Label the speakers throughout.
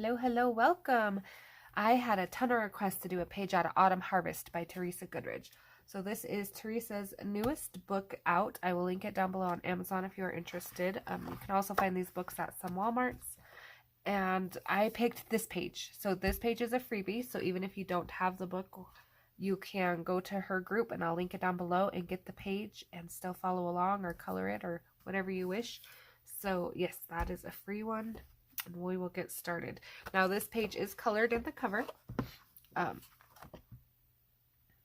Speaker 1: Hello, hello, welcome. I had a ton of requests to do a page out of Autumn Harvest by Teresa Goodridge. So this is Teresa's newest book out. I will link it down below on Amazon if you are interested. You can also find these books at some Walmarts. And I picked this page. So this page is a freebie. So even if you don't have the book, you can go to her group and I'll link it down below and get the page and still follow along or color it or whatever you wish. So yes, that is a free one. And we will get started. Now this page is colored in the cover.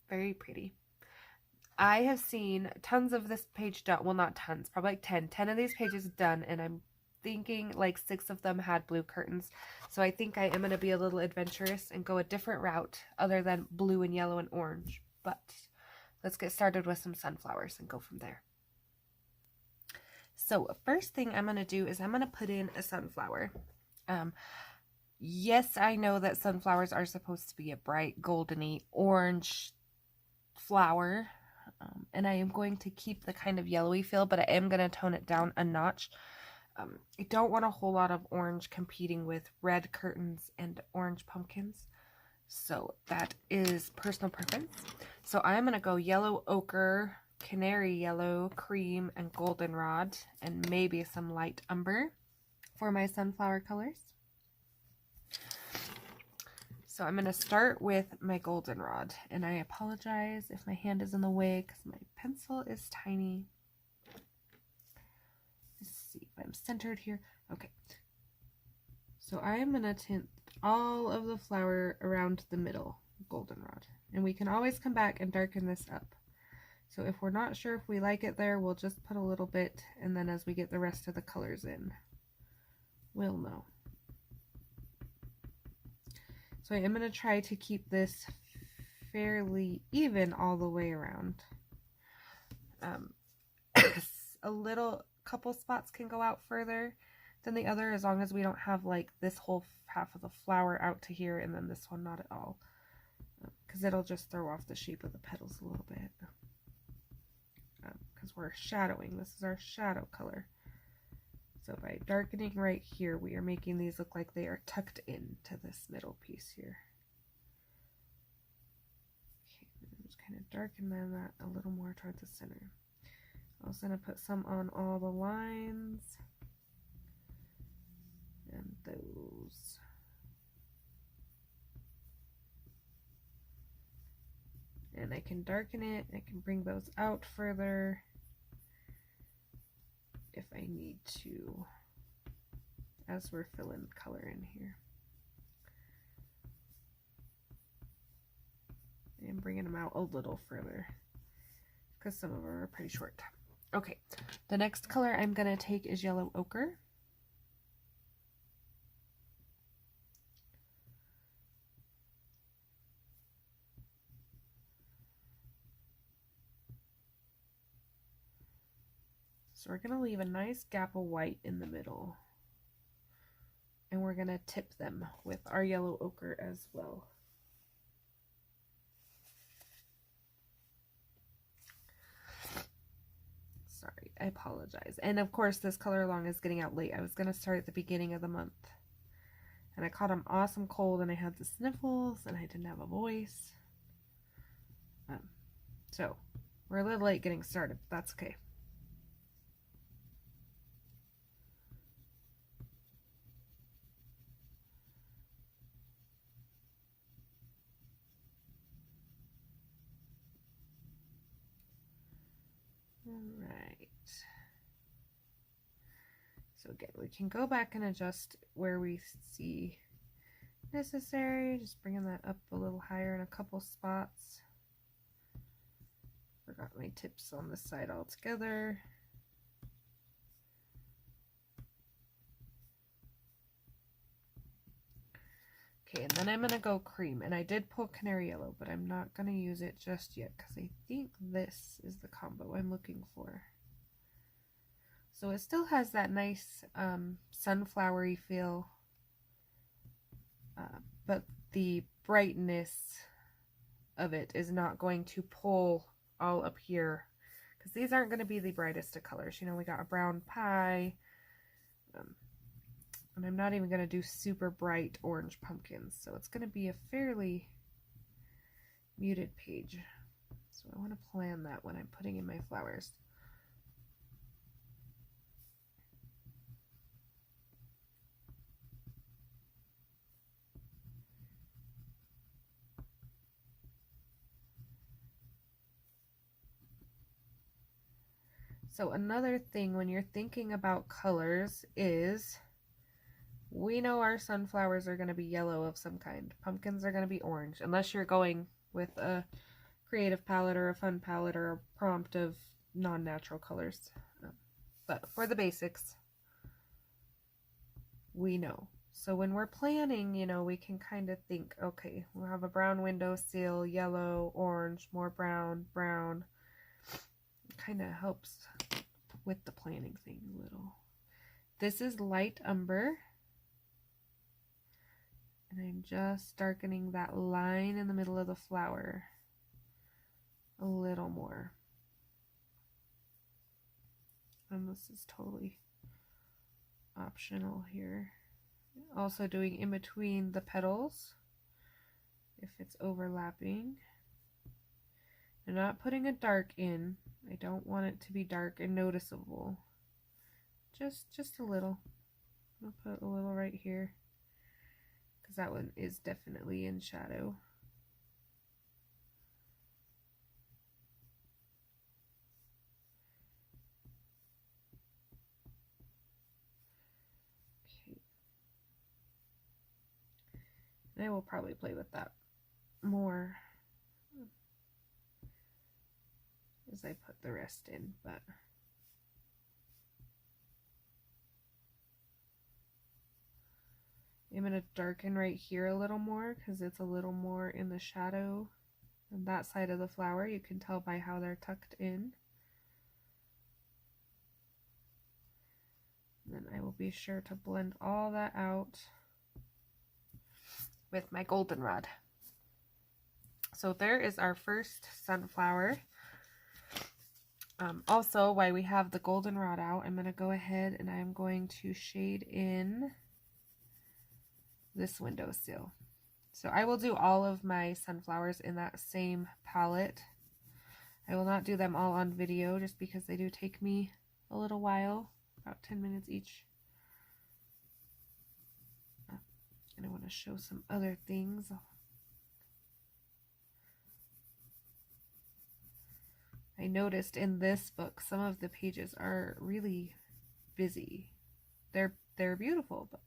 Speaker 1: Very pretty. I have seen tons of this page done. Well, not tons, probably like 10 of these pages done, and I'm thinking like 6 of them had blue curtains. So I think I am going to be a little adventurous and go a different route other than blue and yellow and orange. But let's get started with some sunflowers and go from there. So first thing I'm going to do is I'm going to put in a sunflower. Yes, I know that sunflowers are supposed to be a bright goldeny orange flower, and I am going to keep the kind of yellowy feel, but I am going to tone it down a notch. I don't want a whole lot of orange competing with red curtains and orange pumpkins, so that is personal preference. So I'm going to go yellow ochre, canary yellow, cream, and goldenrod, and maybe some light umber for my sunflower colors. So I'm going to start with my goldenrod, and I apologize if my hand is in the way because my pencil is tiny. Let's see if I'm centered here. Okay. So I am going to tint all of the flower around the middle goldenrod, and we can always come back and darken this up. So if we're not sure if we like it there, we'll just put a little bit, and then as we get the rest of the colors in, we'll know. So I am going to try to keep this fairly even all the way around. Couple spots can go out further than the other as long as we don't have like this whole half of the flower out to here and then this one not at all. Because it'll just throw off the shape of the petals a little bit. Because we're shadowing. This is our shadow color. So by darkening right here, we are making these look like they are tucked into this middle piece here. Okay, just kind of darken that a little more towards the center. I'm also going to put some on all the lines and those. And I can darken it. I can bring those out further if I need to, as we're filling color in here. And bringing them out a little further because some of them are pretty short. Okay, the next color I'm going to take is yellow ochre. So we're going to leave a nice gap of white in the middle. And we're going to tip them with our yellow ochre as well. Sorry, I apologize. And of course, this color along is getting out late. I was going to start at the beginning of the month. And I caught an awesome cold and I had the sniffles and I didn't have a voice. So we're a little late getting started, but that's okay. Alright, so again, we can go back and adjust where we see necessary, just bringing that up a little higher in a couple spots. Forgot my tips on this side altogether. Okay, and then I'm going to go cream, and I did pull canary yellow, but I'm not going to use it just yet because I think this is the combo I'm looking for. So it still has that nice sunflowery feel, but the brightness of it is not going to pull all up here because these aren't going to be the brightest of colors. You know, we got a brown pie, And I'm not even going to do super bright orange pumpkins, so it's going to be a fairly muted page. So I want to plan that when I'm putting in my flowers. So another thing when you're thinking about colors is, we know our sunflowers are going to be yellow of some kind. Pumpkins are going to be orange, unless you're going with a creative palette or a fun palette or a prompt of non-natural colors. But for the basics, we know. So when we're planning, you know, we can kind of think, okay, we'll have a brown windowsill, yellow, orange, more brown, brown. It kind of helps with the planning thing a little. This is light umber. And I'm just darkening that line in the middle of the flower a little more. And this is totally optional here. Also doing in between the petals if it's overlapping. I'm not putting a dark in. I don't want it to be dark and noticeable. Just a little. I'll put a little right here, because that one is definitely in shadow. Okay. And I will probably play with that more as I put the rest in, but I'm going to darken right here a little more because it's a little more in the shadow on that side of the flower. You can tell by how they're tucked in. And then I will be sure to blend all that out with my goldenrod. So there is our first sunflower. Also, while we have the goldenrod out, I'm going to go ahead and I'm going to shade in this windowsill. So I will do all of my sunflowers in that same palette. I will not do them all on video just because they do take me a little while, about 10 minutes each. And I want to show some other things. I noticed in this book some of the pages are really busy. They're beautiful, but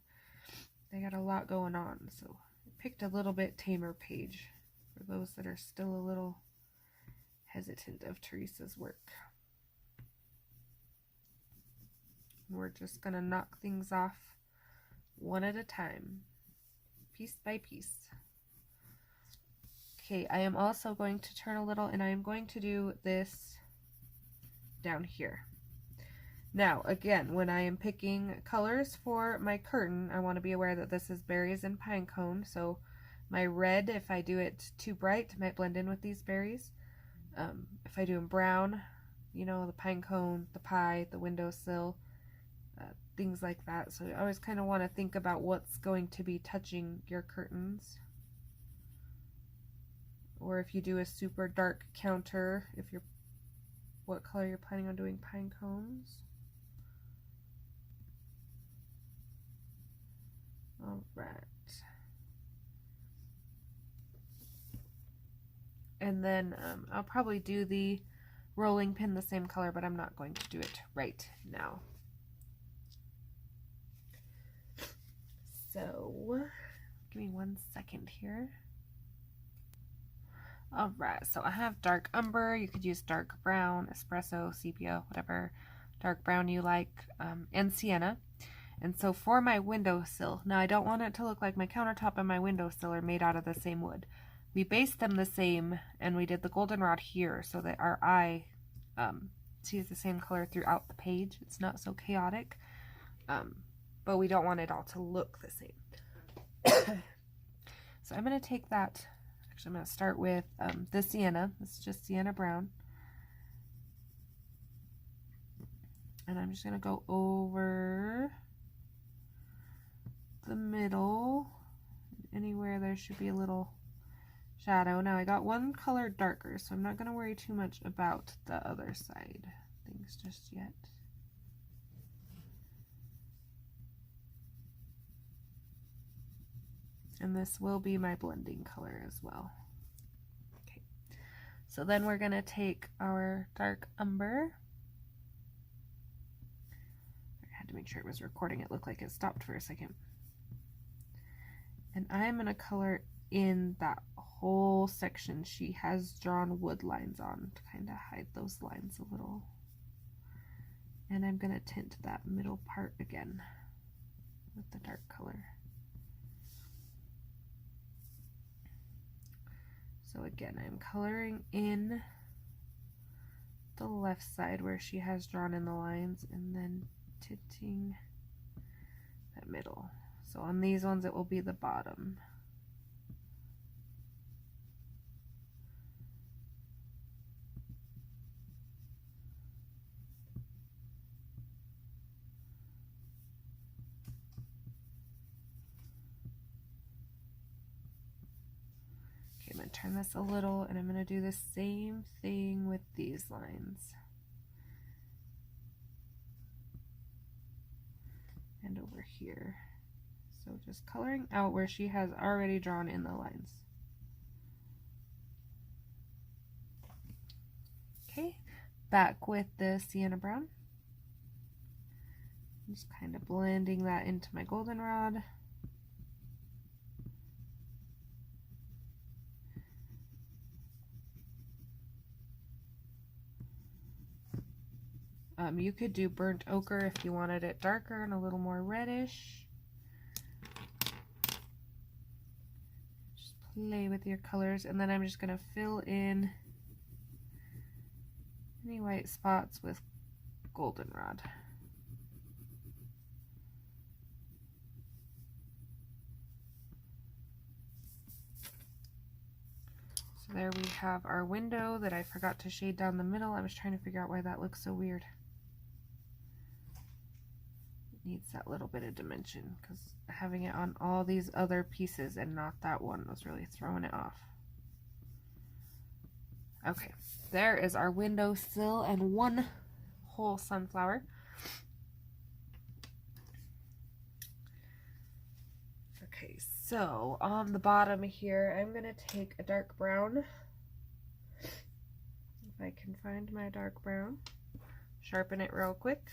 Speaker 1: they got a lot going on, so I picked a little bit tamer page for those that are still a little hesitant of Teresa's work. We're just gonna knock things off one at a time, piece by piece. Okay, I am also going to turn a little, and I am going to do this down here. Now, again, when I am picking colors for my curtain, I want to be aware that this is berries and pine cone. So my red, if I do it too bright, might blend in with these berries. If I do them brown, you know, the pine cone, the pie, the windowsill, things like that. So I always kind of want to think about what's going to be touching your curtains. Or if you do a super dark counter, what color you're planning on doing pine cones. All right. And then I'll probably do the rolling pin the same color, but I'm not going to do it right now. So give me 1 second here. All right, so I have dark umber. You could use dark brown, espresso, sepia, whatever dark brown you like, and sienna. And so for my windowsill, now I don't want it to look like my countertop and my windowsill are made out of the same wood. We based them the same, and we did the goldenrod here so that our eye sees the same color throughout the page. It's not so chaotic, but we don't want it all to look the same. So I'm going to take that. Actually, I'm going to start with the sienna. This is just sienna brown. And I'm just going to go over the middle. Anywhere there should be a little shadow. Now I got one color darker, so I'm not going to worry too much about the other side things just yet. And this will be my blending color as well. Okay, so then we're going to take our dark umber. I had to make sure it was recording. It looked like it stopped for a second. And I'm going to color in that whole section she has drawn wood lines on to kind of hide those lines a little. And I'm going to tint that middle part again with the dark color. So again, I'm coloring in the left side where she has drawn in the lines and then tinting that middle. So on these ones it will be the bottom. I'm going to turn this a little, and I'm going to do the same thing with these lines. And over here. So just coloring out where she has already drawn in the lines. Okay, back with the sienna brown. Just kind of blending that into my goldenrod. You could do burnt ochre if you wanted it darker and a little more reddish. Just play with your colors, and then I'm just going to fill in any white spots with goldenrod. So there we have our window that I forgot to shade down the middle. I was trying to figure out why that looks so weird. Needs that little bit of dimension because having it on all these other pieces and not that one was really throwing it off. Okay, there is our windowsill and one whole sunflower. Okay, so on the bottom here, I'm gonna take a dark brown. If I can find my dark brown, sharpen it real quick.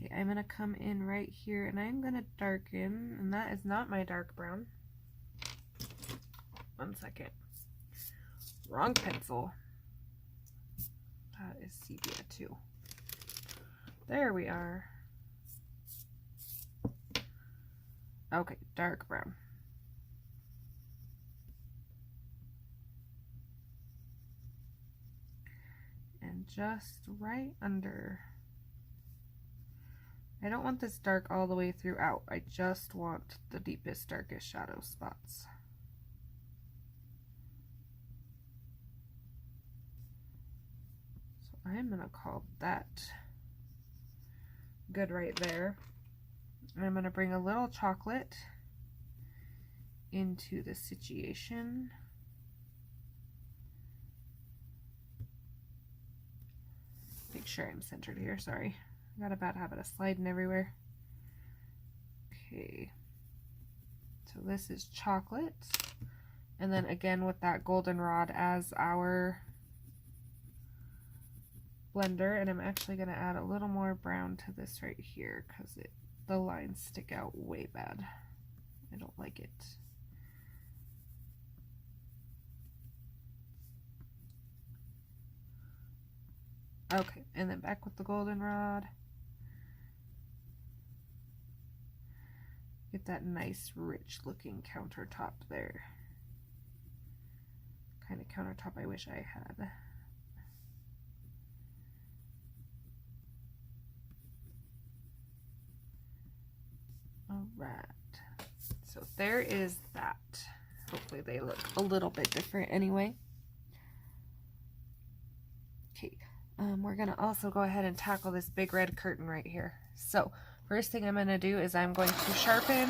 Speaker 1: Okay, I'm going to come in right here and I'm going to darken, and that is not my dark brown. One second. Wrong pencil. That is sepia too. There we are. Okay, dark brown. And just right under. I don't want this dark all the way throughout. I just want the deepest, darkest shadow spots. So I'm going to call that good right there. And I'm going to bring a little chocolate into the situation. Make sure I'm centered here, sorry. I got a bad habit of sliding everywhere. Okay, so this is chocolate, and then again with that goldenrod as our blender, and I'm actually going to add a little more brown to this right here because the lines stick out way bad. I don't like it. Okay, and then back with the goldenrod. Get that nice, rich looking countertop there. Kind of countertop I wish I had. Alright, so there is that. Hopefully they look a little bit different anyway. Okay, we're going to also go ahead and tackle this big red curtain right here. So first thing I'm going to do is I'm going to sharpen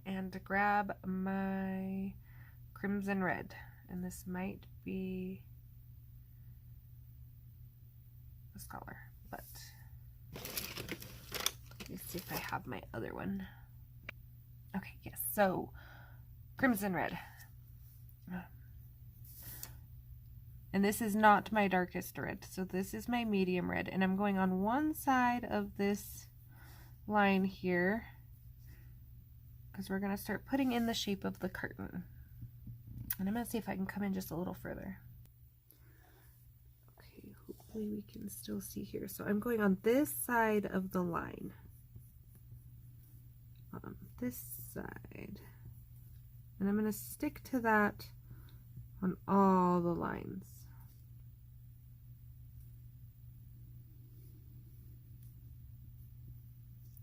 Speaker 1: and grab my crimson red. And this might be this color, but let's see if I have my other one. Okay, yes, so crimson red. And this is not my darkest red, so this is my medium red, and I'm going on one side of this line here because we're going to start putting in the shape of the curtain. And I'm going to see if I can come in just a little further. Okay, hopefully we can still see here. So I'm going on this side of the line. This side. And I'm going to stick to that on all the lines.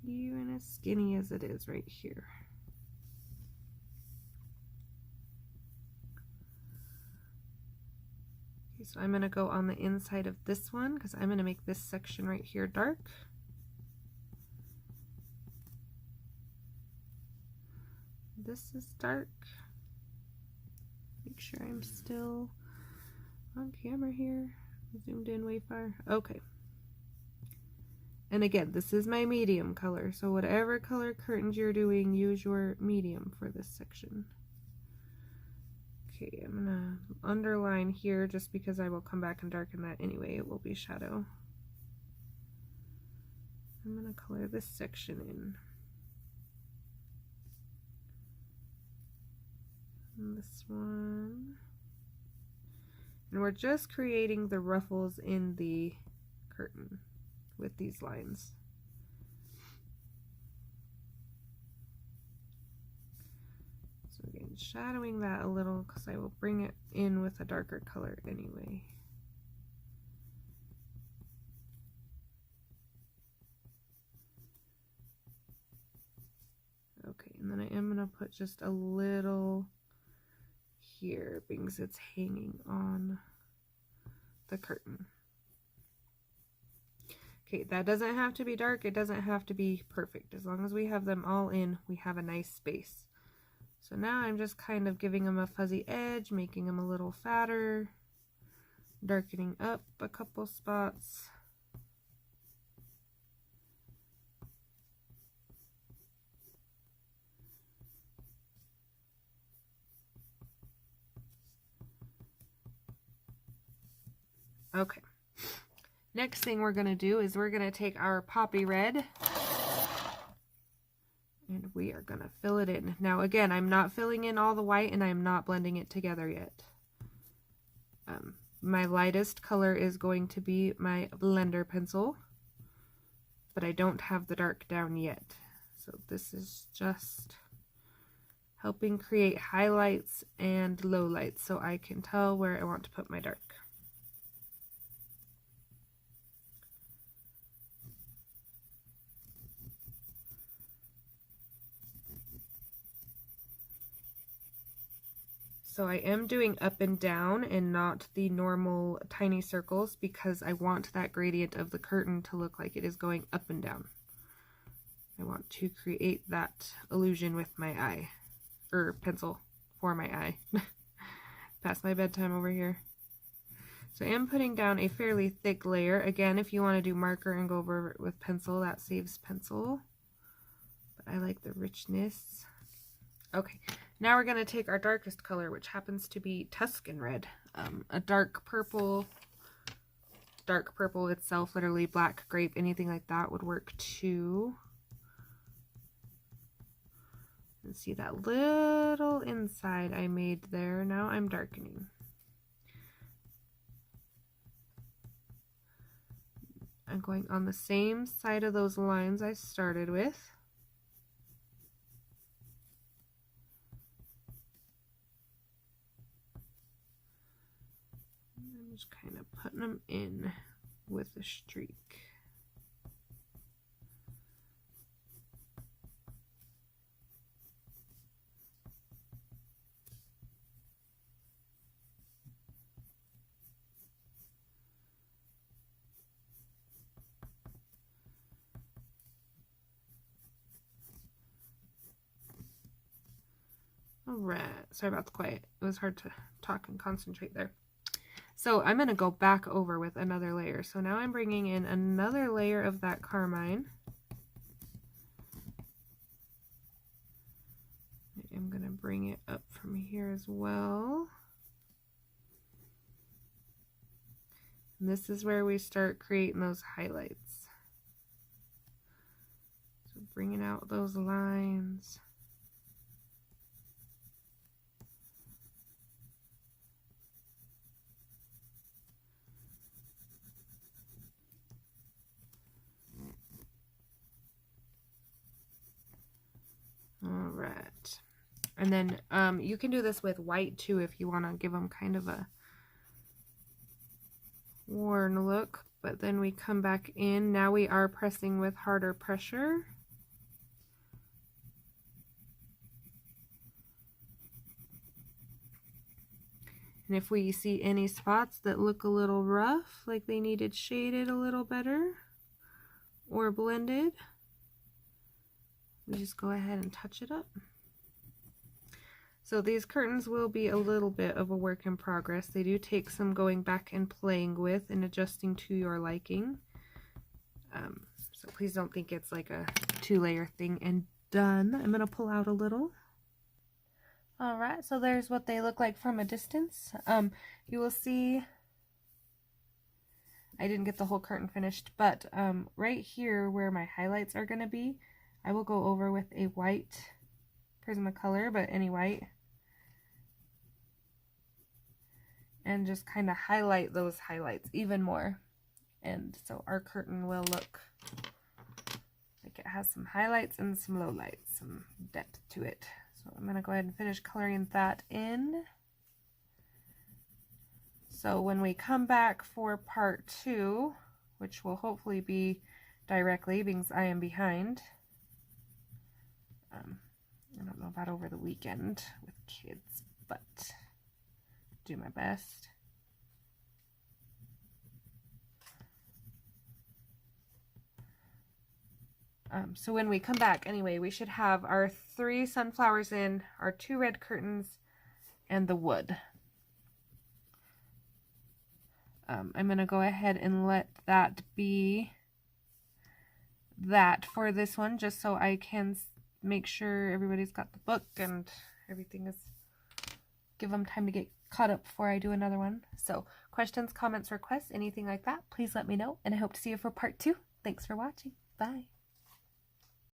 Speaker 1: Even as skinny as it is right here. Okay, so I'm going to go on the inside of this one because I'm going to make this section right here dark. This is dark. Make sure I'm still on camera here. Zoomed in way far. Okay. And again, this is my medium color, so whatever color curtains you're doing, use your medium for this section. Okay, I'm gonna underline here just because I will come back and darken that anyway. It will be shadow. I'm gonna color this section in. And this one. And we're just creating the ruffles in the curtain with these lines. So again, shadowing that a little because I will bring it in with a darker color anyway. Okay, and then I am going to put just a little here because it's hanging on the curtain. Okay, that doesn't have to be dark, it doesn't have to be perfect. As long as we have them all in, we have a nice space. So now I'm just kind of giving them a fuzzy edge, making them a little fatter, darkening up a couple spots. Okay. Next thing we're going to do is we're going to take our poppy red and we are going to fill it in. Now again, I'm not filling in all the white and I'm not blending it together yet. My lightest color is going to be my blender pencil, but I don't have the dark down yet. So this is just helping create highlights and lowlights so I can tell where I want to put my dark. So I am doing up and down and not the normal tiny circles because I want that gradient of the curtain to look like it is going up and down. I want to create that illusion with my eye, or pencil for my eye. Past my bedtime over here. So I am putting down a fairly thick layer. Again, if you want to do marker and go over it with pencil, that saves pencil. But I like the richness. Okay. Now we're going to take our darkest color, which happens to be Tuscan red, a dark purple itself, literally black grape, anything like that would work too. And see that little inside I made there, now I'm darkening. I'm going on the same side of those lines I started with. Just kind of putting them in with a streak. Alright, sorry about the quiet. It was hard to talk and concentrate there. So I'm going to go back over with another layer. So now I'm bringing in another layer of that carmine. I'm going to bring it up from here as well. And this is where we start creating those highlights. So bringing out those lines. All right. And then you can do this with white too if you want to give them kind of a worn look. But then we come back in. Now we are pressing with harder pressure. And if we see any spots that look a little rough, like they needed shaded a little better or blended, we just go ahead and touch it up. So these curtains will be a little bit of a work in progress. They do take some going back and playing with and adjusting to your liking. So please don't think it's like a 2-layer thing and done. I'm going to pull out a little. Alright, so there's what they look like from a distance. You will see, I didn't get the whole curtain finished, but right here where my highlights are going to be, I will go over with a white Prismacolor, but any white, and just kind of highlight those highlights even more. And so our curtain will look like it has some highlights and some lowlights, some depth to it. So I'm going to go ahead and finish coloring that in. So when we come back for part 2, which will hopefully be directly because I am behind. I don't know about over the weekend with kids, but do my best. So when we come back, anyway, we should have our 3 sunflowers in, our 2 red curtains, and the wood. I'm going to go ahead and let that be that for this one, just so I can make sure everybody's got the book and everything is, give them time to get caught up before I do another one. So questions, comments, requests, anything like that, please let me know, and I hope to see you for part 2. Thanks for watching. Bye.